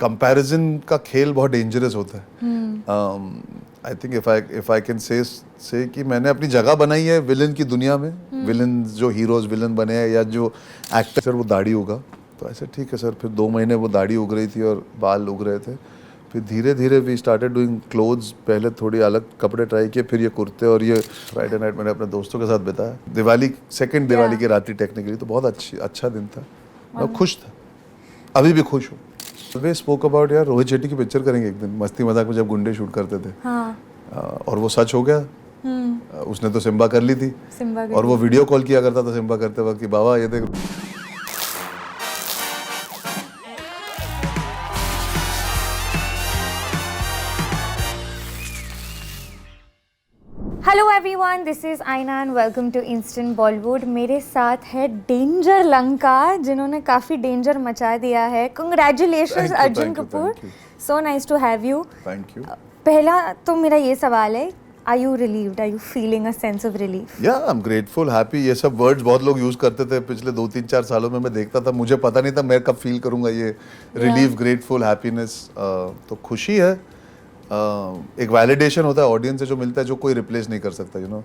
Comparison का खेल बहुत डेंजरस होता है। I think if I can say कि मैंने अपनी जगह बनाई है विलन की दुनिया में। विलन जो हीरोज विलन बने हैं या जो एक्टर, सर वो दाढ़ी होगा तो ऐसे ठीक है सर। फिर 2 महीने वो दाढ़ी उग रही थी और बाल उग रहे थे। फिर धीरे धीरे वी स्टार्टेड डूइंग क्लोथ्स। पहले थोड़ी अलग कपड़े ट्राई किए, फिर ये कुर्ते और ये फ्राइडे नाइट मैंने अपने दोस्तों के साथ बिताया। दिवाली, सेकंड दिवाली की रात टेक्निकली, तो बहुत अच्छा दिन था। मैं खुश था, अभी भी खुश हूँ। वे स्पोक अबाउट यार रोहित शेट्टी की पिक्चर करेंगे एक दिन, मस्ती मजाक में, जब गुंडे शूट करते थे। और वो सच हो गया। उसने तो सिम्बा कर ली थी और वो वीडियो कॉल किया करता था सिम्बा करते वक्त कि बाबा ये देख। Hello everyone, this is Aaina and welcome to Instant Bollywood. मेरे साथ है डेंजर लंका, जिन्होंने काफ़ी डेंजर मचा दिया है। Congratulations Arjun Kapoor, so nice to have you. Thank you. पहला तो मेरा ये सवाल है, are you relieved, are you feeling a sense of relief? या आई एम ग्रेटफुल, हैप्पी। ये सब वर्ड्स बहुत लोग यूज करते थे पिछले 2-3-4 सालों में। मैं देखता था, मुझे पता नहीं था मैं कब फील करूंगा ये रिलीफ, ग्रेटफुल, हैप्पीनेस। तो खुशी है। एक वैलिडेशन होता है ऑडियंस से जो मिलता है, जो कोई रिप्लेस नहीं कर सकता। यू नो,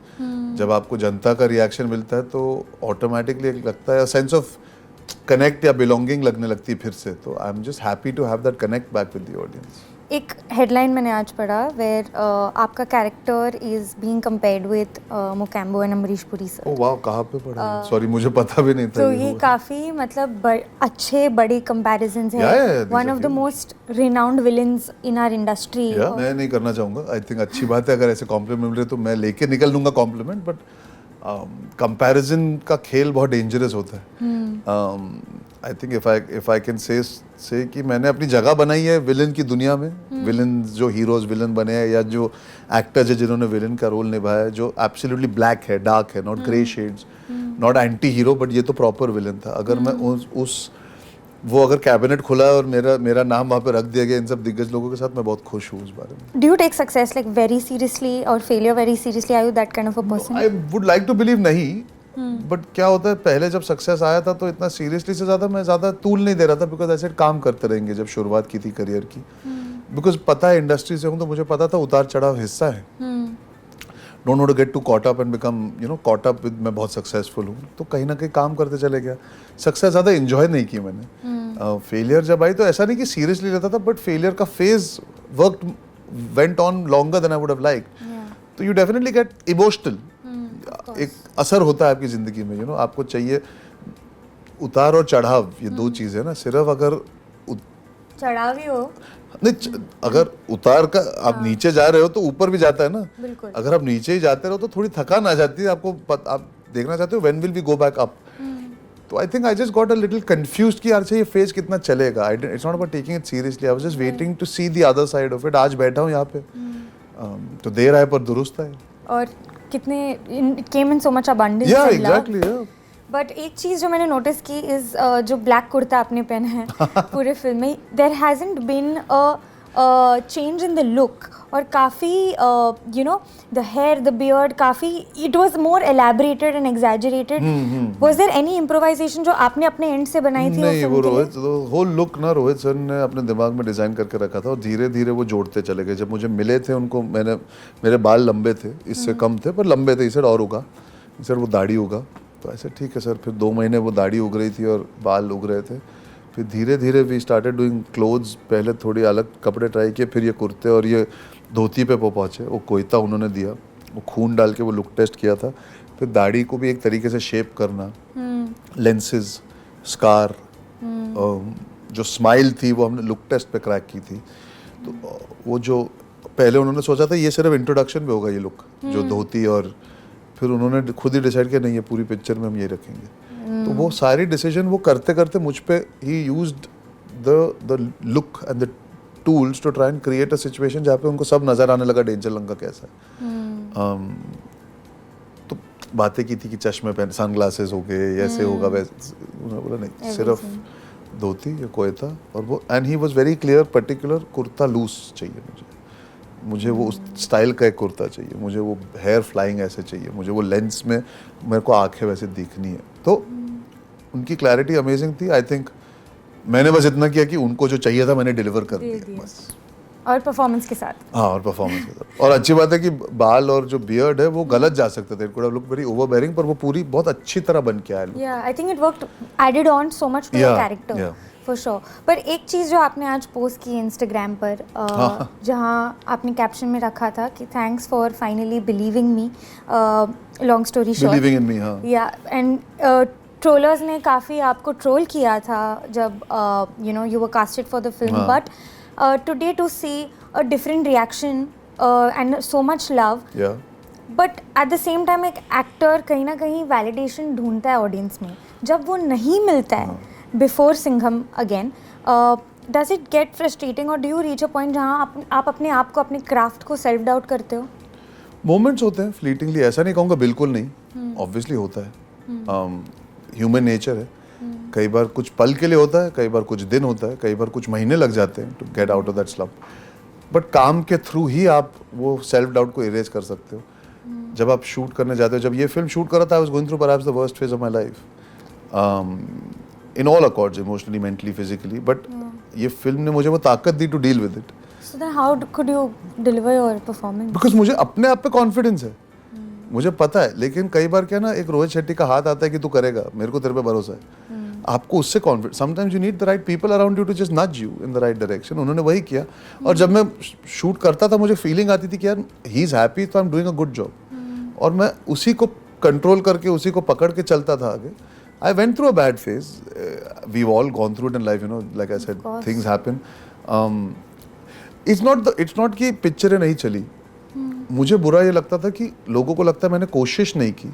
जब आपको जनता का रिएक्शन मिलता है तो ऑटोमेटिकली लगता है सेंस ऑफ कनेक्ट या बिलोंगिंग लगने लगती है फिर से। तो I am just happy to have that connect back with the audience. एक हेडलाइन मैंने आज पढ़ा वेयर आपका character is being compared with Mogambo and Amrish Puri sir. Oh वाह, कहाँ पे पढ़ा? सॉरी, मुझे पता भी नहीं था। तो ये काफी मतलब अच्छे बड़े कंपैरिजंस हैं। One of the most renowned villains in our industry. मैं नहीं करना चाहूँगा। आई थिंक अच्छी बात है, अगर ऐसे कॉम्प्लीमेंट मिल रहे तो मैं लेके निकल लूँगा कॉम्प्लीमेंट। बट कंपैरिजन का खेल बहुत डेंजरस होता है। I think if I can say कि मैंने अपनी जगह बनाई है विलन की दुनिया में। विलन जो हीरोज विलन बने हैं या जो एक्टर्स है जिन्होंने विलन का रोल निभाया है, जो एब्सोल्युटली ब्लैक है, डार्क है, not grey shades, not anti hero, but ये तो प्रॉपर विलन था। अगर मैं वो अगर कैबिनेट खुला और मेरा नाम वहाँ पे रख दिया गया इन सब दिग्गज लोगों के साथ, मैं बहुत खुश हूँ उस बारे में। Do you take success like very seriously और failure very seriously? Are you that kind of a person? I would like to believe नहीं, बट क्या होता है, पहले जब सक्सेस आया था तो इतना सीरियसली से ज़्यादा मैं ज़्यादा तूल नहीं दे रहा था। बिकॉज ऐसे काम करते रहेंगे जब शुरुआत की थी करियर की। बिकॉज पता है इंडस्ट्री से हूँ तो मुझे पता था उतार चढ़ाव हिस्सा है। Don't want to get to caught up and become caught up with मैं बहुत सक्सेसफुल हूँ। तो कहीं ना कहीं काम करते चले गया। सक्सेस ज़्यादा इंजॉय नहीं की मैंने। फेलियर जब आई तो ऐसा नहीं कि सीरियसली लेता था, बट फेलियर का phase went on longer than I would have liked. तो यू डेफिनेटली गेट इमोशनल। एक असर होता है आपकी ज़िंदगी में। आपको चाहिए उतार और चढ़ाव, ये दो चीज़ है ना। सिर्फ अगर चढ़ाव ही हो नहीं, अगर उतार का आप नीचे जा रहे हो तो ऊपर भी जाता है ना। अगर आप नीचे ही जाते रहो तो थोड़ी थकान आ जाती है आपको। आप देखना चाहते हो when will we go back up. तो I think I just got a little confused कि यार ये फेज कितना चलेगा। It's not about taking it seriously, I was just waiting to see the other side of it. आज बैठा हूँ यहाँ पे। तो देर आए पर दुरुस्त है। और कितने केम इन सो मच अबंडेंस। या एग्जैक्टली, या। बट एक चीज़ जो मैंने नोटिस की इज जो ब्लैक कुर्ता आपने पहना है पूरे फिल्म में, there hasn't been a change in the look. और काफ़ी द हेयर, द बियर्ड, काफ़ी it was more elaborated and exaggerated. Was there any improvisation जो आपने अपने एंड से बनाई थी? नहीं, वो रोहित होल लुक ना रोहित सर ने अपने दिमाग में डिज़ाइन करके रखा था और धीरे धीरे वो जोड़ते चले गए। जब मुझे मिले थे उनको, मेरे बाल लंबे थे, इससे कम थे पर लंबे थे। इसे और उगा, सर वो दाढ़ी उगा तो ऐसे ठीक है सर। फिर 2 महीने वो दाढ़ी उग रही थी और बाल उग रहे थे। फिर धीरे धीरे वी स्टार्टेड डूइंग क्लोथ्स। पहले थोड़ी अलग कपड़े ट्राई किए, फिर ये कुर्ते और ये धोती पे पहुँचे। वो कोयता उन्होंने दिया, वो खून डाल के वो लुक टेस्ट किया था। फिर दाढ़ी को भी एक तरीके से शेप करना, लेंसेज, स्कार, जो स्माइल थी वो हमने लुक टेस्ट पे क्रैक की थी। तो वो जो पहले उन्होंने सोचा था ये सिर्फ इंट्रोडक्शन पे होगा ये लुक, जो धोती, और फिर उन्होंने खुद ही डिसाइड किया नहीं, ये पूरी पिक्चर में हम ये रखेंगे। तो वो सारी डिसीजन वो करते करते मुझ पे ही used the look and the tools to try and create a situation जहाँ पे उनको सब नजर आने लगा डेंजर लंका कैसा है। तो बातें की थी कि चश्मे पहन, सनग्लासेस हो गए, ऐसे होगा वैसे। उन्होंने बोला नहीं, सिर्फ धोती या कोयता। और वो and he was very clear, particular, kurta loose चाहिए मुझे वो उस स्टाइल का एक कुर्ता चाहिए, मुझे वो हेयर फ्लाइंग ऐसे चाहिए, मुझे वो लेंस में मेरे को आंखें वैसे दिखनी है। तो उनकी क्लैरिटी अमेजिंग थी। आई थिंक मैंने बस इतना किया कि उनको जो चाहिए था मैंने डिलीवर कर दे दिया दिया। बस। और परफॉर्मेंस के साथ। हाँ, और परफॉर्मेंस के साथ। और अच्छी बात है कि बाल और जो बियर्ड है वो गलत जा सकते थे, it could have looked very overbearing, पर वो पूरी बहुत अच्छी तरह बन के आया। या I think it worked, added on so much to the Yeah, character yeah. For sure. पर एक चीज़ जो आपने आज पोस्ट की इंस्टाग्राम पर, जहाँ आपने कैप्शन में रखा था कि thanks for finally believing me, long story short, believing in me. हाँ, या एंड ट्रोलर्स ने काफ़ी आपको ट्रोल किया था जब you know you were casted for the film, हाँ। But today to see a different reaction and so much love, yeah but at the same time एक actor कहीं ना कहीं वैलिडेशन ढूंढता है ऑडियंस में, जब वो नहीं मिलता है before Singham again, does it get frustrating और do you reach a point जहाँ आप अपने आप को, अपने क्राफ्ट को सेल्फ डाउट करते हो? मोमेंट्स होते हैं फ्लीटिंगली, ऐसा नहीं कहूँगा बिल्कुल नहीं, ऑब्वियसली होता है, ह्यूमन नेचर है। कई बार कुछ पल के लिए होता है, कई बार कुछ दिन होता है, कई बार कुछ महीने लग जाते हैं to get out of that slump, but काम के थ्रू ही आप वो सेल्फ डाउट को इरेज कर सकते हो। जब आप शूट करने जाते हो, जब ये फिल्म शूट कर रहा था, I was going through perhaps the worst phase of my life in all accords, emotionally, mentally, physically, but ये फिल्म ने मुझे वो ताकत दी to deal with it. So then how could you deliver your performance? Because मुझे अपने आप पे कॉन्फिडेंस है, मुझे पता है। लेकिन कई बार क्या ना, एक रोहित शेट्टी का हाथ आता है कि तू करेगा, मेरे को तेरे पे भरोसा है, आपको उससे confidence, sometimes you need the right people around you to just nudge you in the right direction. उन्होंने वही किया, और जब मैं शूट करता था मुझे फीलिंग आती थी कि यार ही इज हैप्पी, तो I am doing a good job, और मैं उसी को कंट्रोल करके, उसी को पकड़ के चलता था आगे। I went through a bad phase, we all gone through it in life, you know, like I said, things happen. It's not कि पिक्चरें नहीं चली, मुझे बुरा ये लगता था कि लोगों को लगता है मैंने कोशिश नहीं की,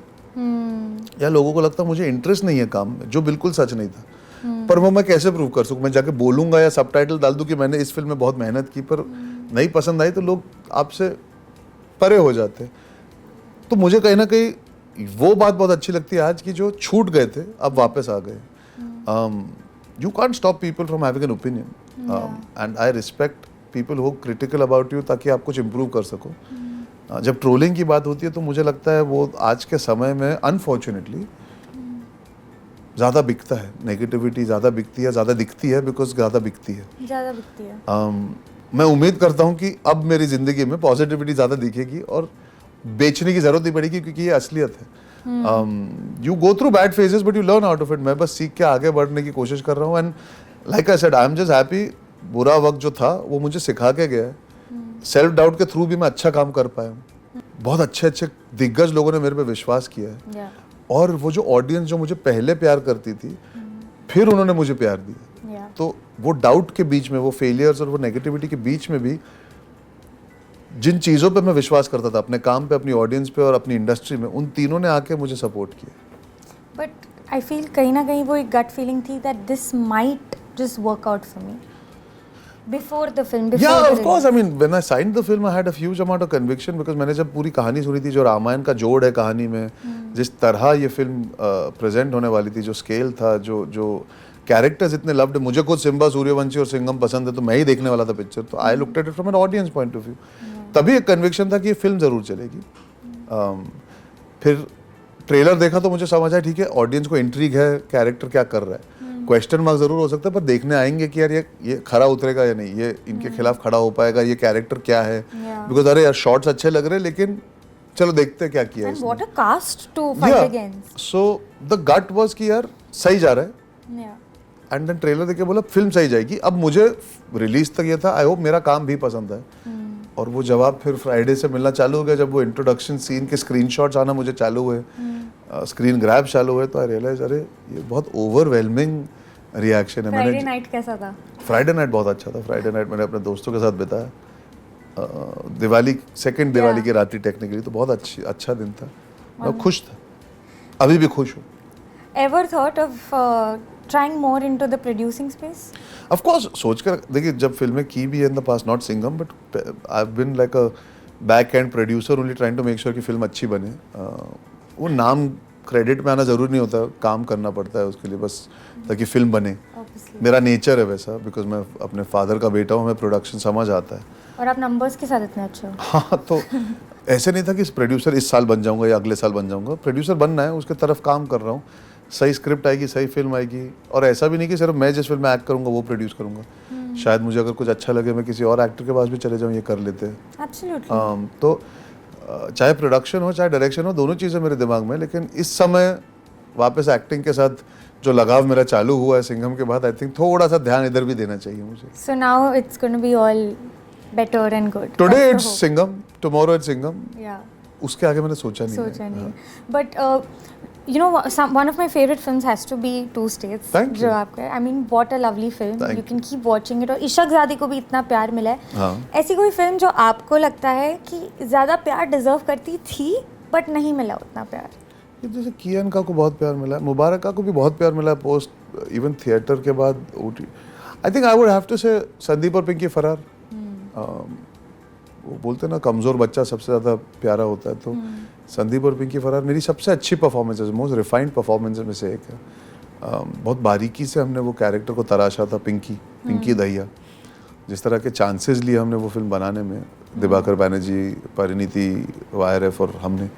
या लोगों को लगता है मुझे इंटरेस्ट नहीं है काम में, जो बिल्कुल सच नहीं था। पर वो मैं कैसे प्रूव कर सकूं? मैं जाके बोलूंगा या सबटाइटल डाल दूं कि मैंने इस फिल्म में बहुत मेहनत की, पर नहीं पसंद आई, तो लोग आपसे परे हो जाते हैं। तो मुझे कहीं ना कहीं वो बात बहुत अच्छी लगती है आज की, जो छूट गए थे अब वापस आ गए। You can't stop people from having an opinion, and I respect people who critical about you, ताकि आप कुछ इम्प्रूव कर सको। जब ट्रोलिंग की बात होती है तो मुझे लगता है वो आज के समय में अनफॉर्चुनेटली ज़्यादा बिकता है, नेगेटिविटी ज़्यादा बिकती है, ज़्यादा दिखती है, बिकॉज ज़्यादा बिकती है, ज़्यादा बिकती है। मैं उम्मीद करता हूँ कि अब मेरी ज़िंदगी में पॉजिटिविटी ज़्यादा दिखेगी, और बेचने की ज़रूरत नहीं पड़ेगी, क्योंकि ये असलियत है। You go through bad phases but you learn out of it. मैं बस सीख के आगे बढ़ने की कोशिश कर रहा हूँ, and like I said, I am just happy. बुरा वक्त जो था वो मुझे सिखा के गया है, सेल्फ डाउट के थ्रू भी मैं अच्छा काम कर पाया हूँ। बहुत अच्छे अच्छे दिग्गज लोगों ने मेरे पे विश्वास किया है, और वो जो ऑडियंस जो मुझे पहले प्यार करती थी, फिर उन्होंने मुझे प्यार दिया। तो वो डाउट के बीच में, वो फेलियर्स और वो नेगेटिविटी के बीच में भी, जिन चीज़ों पे मैं विश्वास करता था, अपने काम पे, अपनी ऑडियंस पे और अपनी इंडस्ट्री में, उन तीनों ने आके मुझे सपोर्ट किया। बट आई फील कहीं ना कहीं वो एक गट फीलिंग थी that this might just work out for me before the film. Yeah, of course. I mean, when I signed the film, I had a huge amount of conviction, because मैंने जब पूरी कहानी सुनी थी, जो रामायण का जोड़ है कहानी में, जिस तरह ये फिल्म प्रेजेंट होने वाली थी, जो स्केल था, जो कैरेक्टर्स इतने लव्ड, मुझे खुद सिम्बा, सूर्यवंशी और सिंघम पसंद है, तो मैं ही देखने वाला था पिक्चर, तो I looked at it from an audience point of view. तभी एक कन्विक्शन था कि ये फिल्म ज़रूर चलेगी। फिर ट्रेलर देखा तो मुझे समझ आया, ठीक है, ऑडियंस को इंट्रीग है, कैरेक्टर क्या कर रहा है, क्वेश्चन मार्क जरूर हो सकता है, पर देखने आएंगे कि यार ये खरा उतरेगा या नहीं, ये इनके खिलाफ खड़ा हो पाएगा, ये कैरेक्टर क्या है, बिकॉज अरे यार शॉट्स अच्छे लग रहे हैं, लेकिन चलो देखते हैं क्या किया है। And what a cast to fight against. So the gut was कि यार सही जा रहा है, एंड देन ट्रेलर देख के बोला फिल्म सही जाएगी। अब मुझे रिलीज तक ये था, आई होप मेरा काम भी पसंद है, और वो जवाब फिर फ्राइडे से मिलना चालू हो गया, जब वो इंट्रोडक्शन सीन के स्क्रीनशॉट्स आना मुझे चालू हुए, स्क्रीन ग्रैब चालू हुए, तो आई रियलाइज अरे ये बहुत ओवरवेलमिंग रिएक्शन है। फ्राइडे नाइट कैसा था? फ्राइडे नाइट बहुत अच्छा था। फ्राइडे नाइट मैंने अपने दोस्तों के साथ बिताया, दिवाली, सेकंड दिवाली की रात टेक्निकली, तो बहुत अच्छा दिन था, मैं खुश था, अभी भी खुश हूँ। Ever thought of trying more into the producing space? Of course, सोचकर देखिए, जब फिल्में की भी है in the past, not Singham, but I have been like a back end producer, only trying to make sure कि फिल्म अच्छी बने। वो नाम क्रेडिट में आना ज़रूरी नहीं होता, काम करना पड़ता है उसके लिए, बस ताकि फिल्म बने। मेरा नेचर है वैसा, बिकॉज मैं अपने फादर का बेटा हूँ, हमें प्रोडक्शन समझ आता है। और आप नंबर्स के साथ इतने अच्छे हो। हाँ, तो ऐसे नहीं था कि प्रोड्यूसर इस साल बन जाऊँगा या अगले साल बन जाऊँगा, प्रोड्यूसर बनना है, उसके तरफ काम कर रहा हूँ। सही स्क्रिप्ट आएगी, सही फिल्म आएगी, और ऐसा भी नहीं कि सिर्फ मैं जिस फिल्म में एक्ट करूँगा वो प्रोड्यूस करूँगा। शायद मुझे अगर कुछ अच्छा लगे मैं किसी और एक्टर के पास भी चले जाऊँ, ये कर लेते हैं। एब्सोल्युटली। तो चाहे प्रोडक्शन हो चाहे डायरेक्शन हो, दोनों चीज़ें मेरे दिमाग में, लेकिन इस समय वापस एक्टिंग के साथ जो लगाव मेरा चालू हुआ है सिंघम के बाद, आई थिंक थोड़ा सा ध्यान इधर भी देना चाहिए मुझे। So now it's going to be all better and good. Today That's the it's hope. Singham, tomorrow it's Singham, Yeah. उसके आगे मैंने सोचा नहीं सोचा है। नहीं। But you know, one of my favorite films has to be Two States. Thank you. जो आपका, I mean, what a lovely film. Thank You can keep watching it. और इशक ज़ादी को भी इतना प्यार मिला है। हाँ। ऐसी कोई फिल्म जो आपको लगता है कि ज़्यादा प्यार डिजर्व करती थी बट नहीं मिला उतना प्यार? ये जैसे कियान का को बहुत प्यार मिला है, मुबारक का को भी बहुत प्यार मिला है पोस्ट इवन थिएटर के बाद OTT. I think I would have to say Sandeep और पिंकी फरार। वो बोलते हैं ना कमज़ोर बच्चा सबसे ज़्यादा प्यारा होता है, तो संदीप और पिंकी फरार मेरी सबसे अच्छी परफॉर्मेंस है, मोस्ट रिफाइंड परफॉर्मेंस में से एक है। बहुत बारीकी से हमने वो कैरेक्टर को तराशा था, पिंकी दहिया, जिस तरह के चांसेस लिए हमने वो फिल्म बनाने में, दिवाकर बैनर्जी, परिणीति वायरफ और हमने।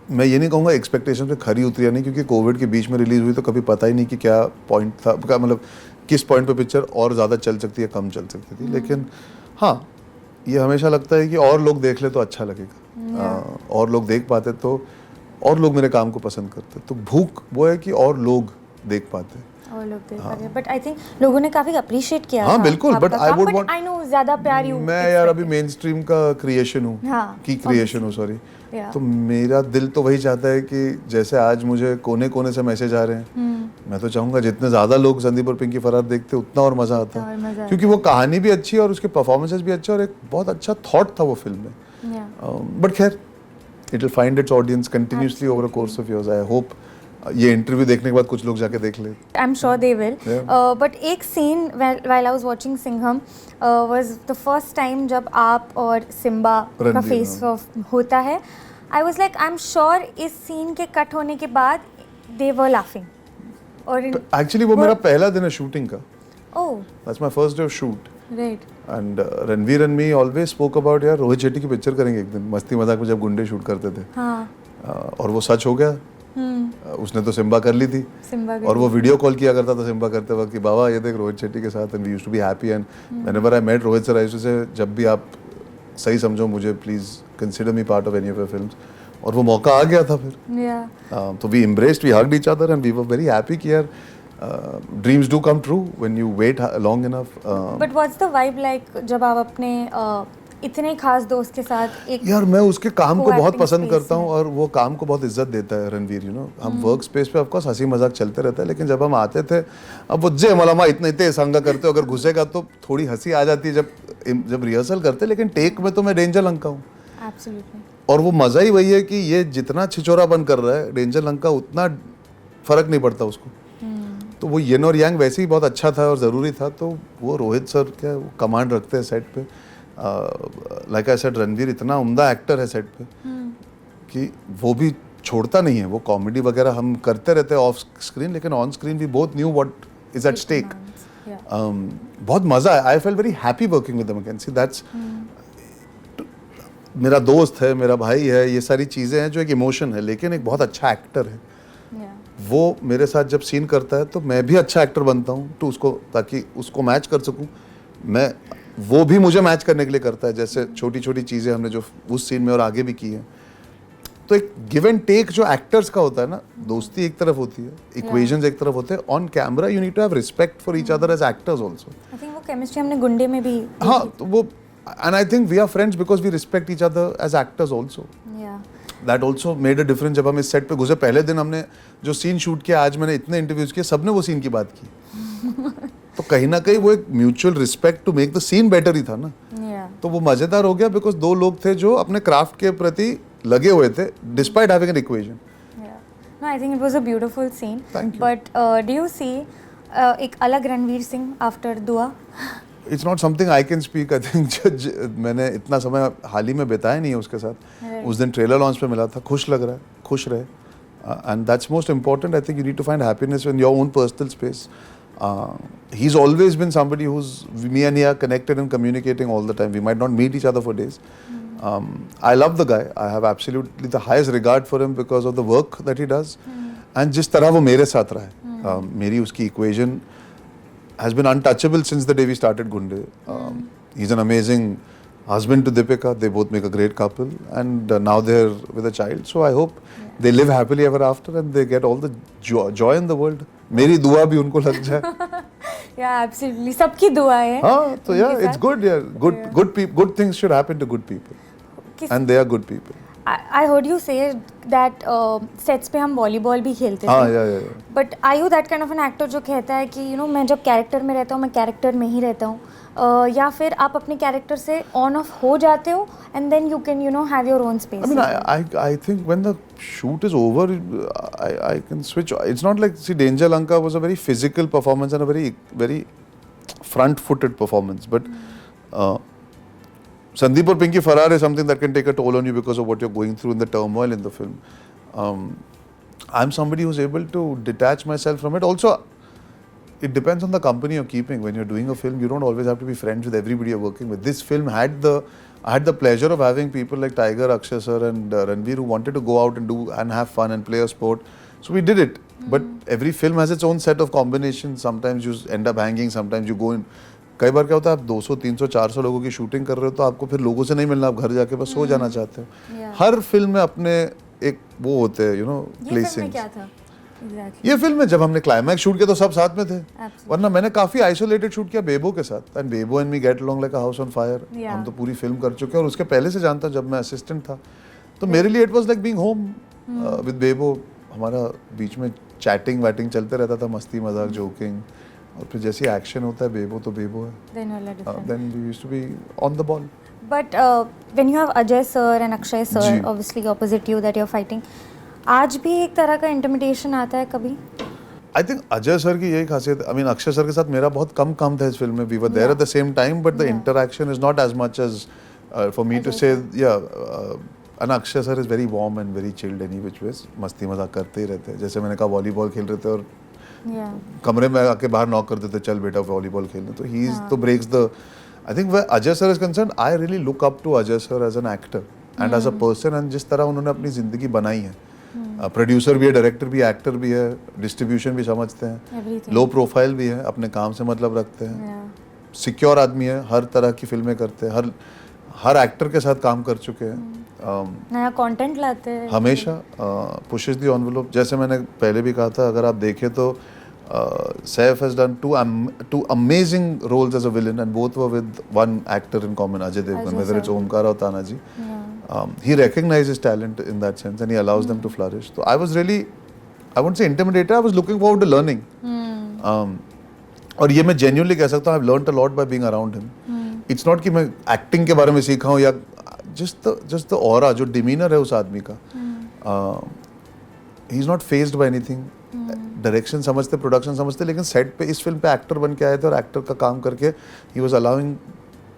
मैं ये नहीं कहूँगा एक्सपेक्टेशन पे खरी उतरी या नहीं, क्योंकि कोविड के बीच में रिलीज़ हुई तो कभी पता ही नहीं कि क्या पॉइंट था, क्या मतलब किस पॉइंट पे पिक्चर और ज़्यादा चल सकती है, कम चल सकती थी। लेकिन हाँ, ये हमेशा लगता है कि और लोग देख ले तो अच्छा लगेगा, और लोग देख पाते तो और लोग मेरे काम को पसंद करते, तो भूख वो है कि और लोग देख पाते। और लोग देख पाते, बट आई थिंक लोगों ने काफी अप्रिशिएट किया हाँ था बिल्कुल, but I would want, I know ज्यादा प्यार यू, मैं यार अभी मेन स्ट्रीम का क्रिएशन हूँ, हाँ, की क्रिएशन हूँ सॉरी, Yeah. तो मेरा दिल तो वही चाहता है कि जैसे आज मुझे कोने कोने से मैसेज आ रहे हैं, मैं तो चाहूँगा जितने ज़्यादा लोग संदीप और पिंकी फरार देखते उतना और मज़ा आता, क्योंकि वो कहानी भी अच्छी है और उसके परफॉर्मेंसेस भी अच्छे और एक बहुत अच्छा थॉट था वो फिल्म में। बट खैर it will find its audience continuously over a course of years. I hope ये इंटरव्यू देखने के बाद कुछ लोग जाके देख ले। I am sure they will. But एक scene while I was watching Singham was the first time जब आप और सिम्बा का फेस ऑफ होता है। I was like, I am sure इस सीन के कट होने के बाद दे वर लाफिंग। और एक्चुअली वो मेरा पहला दिन है शूटिंग का। Oh, that's my first day of shoot. Right. And Ranveer and me always spoke about यार रोहित शेट्टी की पिक्चर करेंगे एक दिन, मस्ती मजाक में जब गुंडे शूट करते थे। हाँ। और वो सच हो गया। उसने तो सिम्बा कर ली थी, और वो वीडियो कॉल किया करता था सिम्बा करते वक्त कि बाबा ये देख रोहित शेट्टी के साथ, and we used to be happy. And whenever I met Rohit sir I used to say जब भी आप सही समझो मुझे please consider me part of any of your films. और वो मौका आ गया था फिर। तो we embraced, we hugged each other and we were very happy कि यार dreams do come true when you wait long enough. But what's the vibe like जब आप अपने इतने खास दोस्त के साथ एक, यार मैं उसके काम को बहुत पसंद space करता हूँ और वो काम को बहुत इज्जत देता है रणवीर। यू नो हम वर्क स्पेस पे ऑफकोर्स हंसी मजाक चलते रहता है, लेकिन जब हम आते थे अब वो जे मलामा इतने इतने संगा करते हो, अगर घुसेगा तो थोड़ी हंसी आ जाती है जब रिहर्सल करते, लेकिन टेक में तो मैं डेंजर लंका हूँ। एब्सोल्युटली। और वो मज़ा ही वही है कि ये जितना छिचोरापन कर रहा है डेंजर लंका उतना फ़र्क नहीं पड़ता उसको। तो वो येन और यांग वैसे ही बहुत अच्छा था और ज़रूरी था। तो वो रोहित सर क्या वो कमांड रखते हैं सेट पे। लाइक आई सेड रणवीर इतना उम्दा एक्टर है सेट पे कि वो भी छोड़ता नहीं है। वो कॉमेडी वगैरह हम करते रहते हैं ऑफ स्क्रीन, लेकिन on screen we both knew what is at stake. बहुत मज़ा आया। I feel very happy working with McKenzie. That's मेरा दोस्त है, मेरा भाई है, ये सारी चीज़ें हैं जो एक इमोशन है, लेकिन एक बहुत अच्छा एक्टर है। वो मेरे साथ जब सीन करता है तो मैं भी अच्छा एक्टर बनता हूँ तो उसको, ताकि उसको मैच कर सकूँ मैं, वो भी मुझे मैच करने के लिए करता है। जैसे छोटी छोटी चीज़ें हमने जो उस सीन में और आगे भी की हैं, तो एक गिव एंड टेक जो एक्टर्स का होता है ना, दोस्ती एक तरफ होती है, इक्वेशंस एक तरफ होते हैं। On camera you need to have respect for each other as actors also. I think वो केमिस्ट्री हमने गुंडे में भी, हाँ, तो वो, and I think we are friends because we respect each other as actors also. That also made a difference. जब हम इस सेट पे घुसे पहले दिन हमने जो सीन शूट किया, आज मैंने इतने इंटरव्यूज किए, सबने वो सीन की बात की। तो कहीं ना कहीं वो एक mutual respect to make the scene better ही था ना। तो वो मजेदार हो गया बिकॉज दो लोग थे जो अपने क्राफ्ट के प्रति लगे हुए थे despite having an equation. No, I think it was a beautiful scene. Thank you. But do you see एक अलग रणवीर सिंह after दुआ? It's not something I can speak. I think मैंने इतना समय हाल ही में बिताया नहीं है उसके साथ। उस दिन ट्रेलर लॉन्च पे मिला था। खुश लग रहा है, खुश रहे, and that's most important. I think you need to find happiness in your own personal space. He's always been somebody who's, me and he are connected and communicating all the time. We might not meet each other for days, I love the guy. I have absolutely the highest regard for him because of the work that he does. And जिस तरह वो मेरे साथ रहा है, मेरी उसकी equation has been untouchable since the day we started Gunde. He's an amazing husband to Deepika. They both make a great couple, and now they're with a child. So I hope they live happily ever after and they get all the joy in the world. मेरी दुआ भी उनको लग जाए. Yeah, absolutely. सबकी दुआ है. हाँ, तो yeah, it's good. Yeah, good things should happen to good people, and they are good people. I heard you say that sets पे हम वॉलीबॉल भी खेलते थे. हाँ, yeah. But are you that kind of an actor जो कहता है कि मैं जब कैरेक्टर में रहता हूँ मैं कैरेक्टर में ही रहता हूँ, या फिर आप अपने कैरेक्टर से ऑन ऑफ हो जाते हो and then you can have your own space? I mean, I think when the shoot is over, I can switch. It's not like, see, Danger Lanka was a very physical performance and a very front-footed performance. But Sandeep or Pinky Farrar is something that can take a toll on you because of what you're going through in the turmoil in the film. I'm somebody who's able to detach myself from it. Also, it depends on the company you're keeping. When you're doing a film, you don't always have to be friends with everybody you're working with. This film I had the pleasure of having people like Tiger, Akshay sir and Ranveer who wanted to go out and have fun and play a sport. So we did it. But every film has its own set of combinations. Sometimes you end up hanging, sometimes you go in. कई बार क्या होता है, आप 200, 300, 400 लोगों की shooting कर रहे हो तो आपको फिर लोगों से नहीं मिलना, आप घर जाके बस सो जाना चाहते हो. हर फिल्म में अपने एक वो होते हैं, प्लेसिंग. क्या था exactly? ये फिल्म में जब हमने क्लाइमैक्स शूट किया तो सब साथ में थे. वरना मैंने काफी आइसोलेटेड शूट किया बेबो के साथ. And Bebo and me get along like a house on fire. हम तो पूरी फिल्म कर चुके हैं और उसके पहले से जानता जब मैं असिस्टेंट था. तो मेरे लिए it was like being home with Bebo. हमारा बीच में चैटिंग वैटिंग चलते रहता था, मस्ती मजाक जोकिंग. और फिर जैसे एक्शन होता है बेबो तो बेबो है. Then we used to be on the ball. But when you have Ajay sir and Akshay sir obviously opposite you that you're fighting, आज भी एक तरह का इंटिमिडेशन आता है कभी? I think अजय सर की यही खासियत. I mean, अक्षय सर के साथ मेरा बहुत कम काम था इस फिल्म में. We were there at the same time, but the interaction is not as much as for me to say. And Akshay sir is very warm and very chilled any which ways. मस्ती मजाक करते ही रहते हैं. जैसे मैंने कहा volleyball खेल रहे थे और कमरे में आके बाहर नॉक कर देते, चल बेटा वॉलीबॉल खेलने. तो ही इज तो breaks the. I think where Ajay sir is concerned, I really look up to Ajay sir as an actor and as a person. And जिस तरह उन्होंने अपनी जिंदगी बनाई है, प्रोड्यूसर भी है, डायरेक्टर भी है, एक्टर भी है, डिस्ट्रीब्यूशन भी समझते हैं, लो प्रोफाइल भी है, अपने काम से मतलब रखते हैं, सिक्योर आदमी है, हर तरह की फिल्में करते हैं, हर एक्टर के साथ काम कर चुके हैं, नया कंटेंट लाते हैं हमेशा. Pushes the envelope. जैसे मैंने पहले भी कहा था, अगर आप देखें तो Saif has done two amazing roles as a villain, and both were with one actor in common, Ajay Devgan, whether it's Omkar or Tanaji. He recognizes talent in that sense and he allows them to flourish. So I was really, I wouldn't say intimidated, I was looking forward to learning. और ये मैं genuinely कह सकता हूँ, I've learned a lot by being around him. It's not कि मैं acting के बारे में सीखा हूँ या just the aura, जो demeanor है उस आदमी का. He's not fazed by anything. Direction समझते, प्रोडक्शन समझते, लेकिन सेट पे इस फिल्म पे एक्टर बन के आए थे और एक्टर का काम करके he was allowing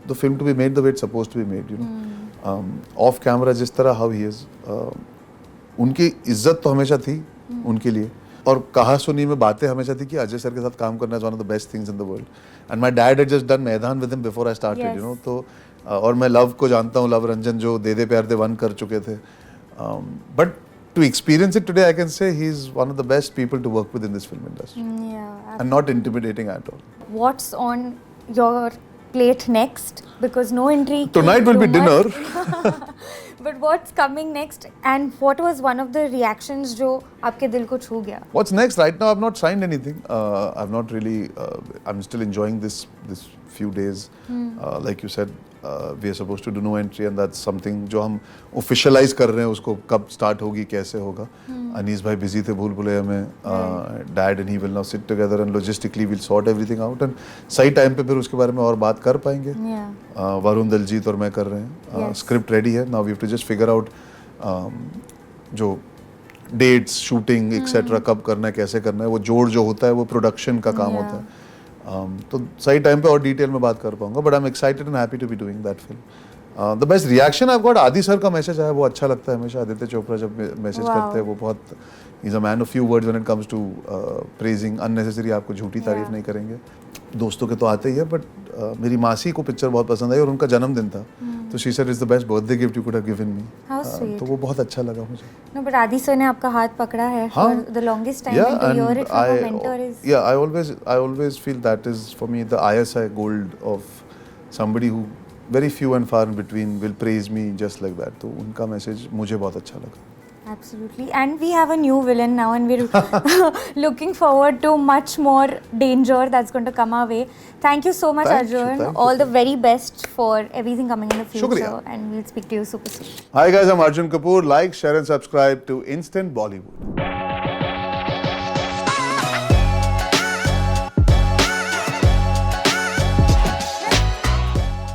the film to be made the way it's supposed to be made. Off camera जिस तरह हाउ ही इज, उनकी इज्जत तो हमेशा थी उनके लिए. और कहा सुनी में बातें हमेशा थी कि अजय सर के साथ काम करना is one of the best things in the world. And my dad had just done Maidaan with him before I started, तो और मैं लव को जानता हूँ, लव रंजन जो दे दे प्यार दे 1 कर चुके थे. But to experience it today, I can say he's one of the best people to work with in this film industry. And not intimidating at all. What's on your plate next? Because no intrigue. Tonight will be dinner. But what's coming next? And what was one of the reactions जो आपके दिल को छू गया? What's next? Right now, I've not signed anything. I've not really. I'm still enjoying this few days. Like you said, we are supposed to do no entry, and that's something जो हम officialize कर रहे हैं. उसको कब start होगी, कैसे होगा? अनीस भाई busy थे भूल भुलैया में. Dad and he will now sit together and logistically we'll sort everything out. And सही time पे फिर उसके बारे में और बात कर पाएंगे. वरुण दलजीत और मैं कर रहे हैं. Script ready है. Now we have to just figure out जो dates, shooting, etc. कब करना है, कैसे करना है. वो जोड़ जो होता है वो production का काम होता है. तो सही टाइम पे और डिटेल में बात कर पाऊंगा. But I am excited and happy to be doing that film. The best reaction I got, Aadi sir का मैसेज आया, वो अच्छा लगता है हमेशा. आदित्य चोपड़ा जब मैसेज करते हैं वो बहुत, he is a man of few words when it comes to praising. Unnecessary आपको झूठी तारीफ नहीं करेंगे. दोस्तों के तो आते ही है, बट मेरी मासी को पिक्चर बहुत पसंद आई और उनका जन्मदिन था तो she said it's the best birthday gift you could have given me. How sweet. तो वो बहुत अच्छा लगा मुझे। No, but Adi sir ने आपका हाथ पकड़ा है for the longest time, and to hear it from a mentor is. yeah, I always feel that is for me the ISI gold of somebody who very few and far in between will praise me just like that. तो उनका message मुझे बहुत अच्छा लगा। Absolutely, and we have a new villain now, and we're looking forward to much more danger that's going to come our way. Thank you so much, Thank you, Arjun. thank you. All the very best for everything coming in the future, Shukriya. and we'll speak to you super soon. Hi guys, I'm Arjun Kapoor. Like, share and subscribe to Instant Bollywood.